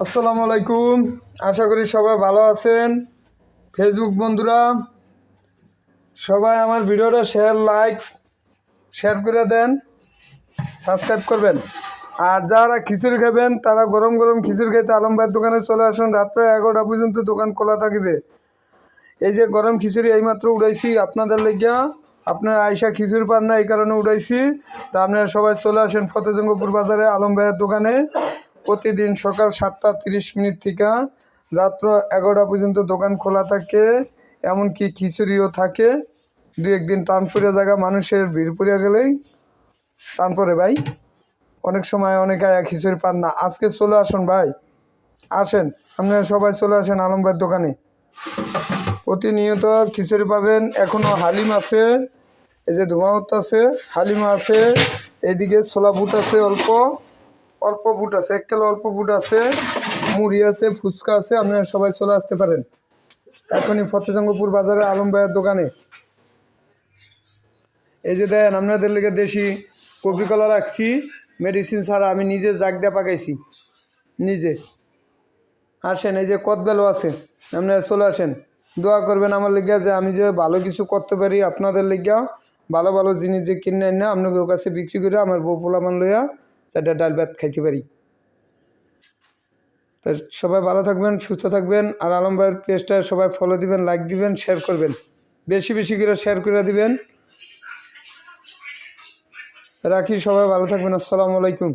আসসালামু আলাইকুম। আশা করি সবাই ভালো আছেন। ফেসবুক বন্ধুরা সবাই আমার ভিডিওটা শেয়ার করে দেন, সাবস্ক্রাইব করবেন। আর যারা খিচুড়ি খাবেন তারা গরম গরম খিচুড়ি খেতে আলম ভাইয়ের দোকানে চলে আসুন। রাত্রে 11টা পর্যন্ত দোকান খোলা থাকবে। এই যে গরম খিচুড়ি এইমাত্র উড়াইছি আপনাদের লেগিয়া, আপনারা আয়সা খিচুড়ি পান না এই কারণে উড়াইছি। তা আপনারা সবাই চলে আসেন ফতেজঙ্গপুর বাজারে আলম ভাইয়ের দোকানে। প্রতিদিন সকাল 7টা 30 মিনিট থেকে রাত্র 11টা পর্যন্ত দোকান খোলা থাকে। এমনকি খিচুড়িও থাকে। দু একদিন টান পড়ে জায়গা মানুষের ভিড় পড়ে গেলেই টান পড়ে ভাই। অনেক সময় অনেকে খিচুড়ি পান না। আজকে চলে আসুন ভাই, আসেন আপনারা সবাই চলে আসেন আলম ভাইয়ের দোকানে। প্রতিনিয়ত খিচুড়ি পাবেন। এখনও হালিম আছে, এই যে ধোঁয়াওত আছে, হালিমা আছে, এইদিকে ছোলা বুট আছে, অল্প অল্প বুট আছে, এক কিলো অল্প বুট আছে, মুড়ি আছে, ফুচকা আছে। আপনারা সবাই চলে আসতে পারেন এখনই ফতেজঙ্গপুর বাজারে আলম ভাইয়ের দোকানে। এই যে দেন আপনাদের লেগে দেশি কপি কলা রাখছি, মেডিসিন ছাড়া, আমি নিজে জাগ দিয়ে পাকাইছি নিজে। আসেন, এই যে কদবেলও আছে, আপনারা চলে আসেন। দোয়া করবেন আমার লেগিয়া যে আমি যে ভালো কিছু করতে পারি আপনাদের লেগিয়া। ভালো ভালো জিনিস যে কিনে না আপনাকে কাছে বিক্রি করে আমার বউ পোলাপান লইয়া চারটা ডাল ভাত খাইতে পারি। তো সবাই ভালো থাকবেন, সুস্থ থাকবেন। আর আলম ভাইয়ের পেজটা সবাই ফলো দিবেন, লাইক দিবেন, শেয়ার করবেন, বেশি বেশি করে শেয়ার করে দিবেন। রাখি, সবাই ভালো থাকবেন। আসসালামু আলাইকুম।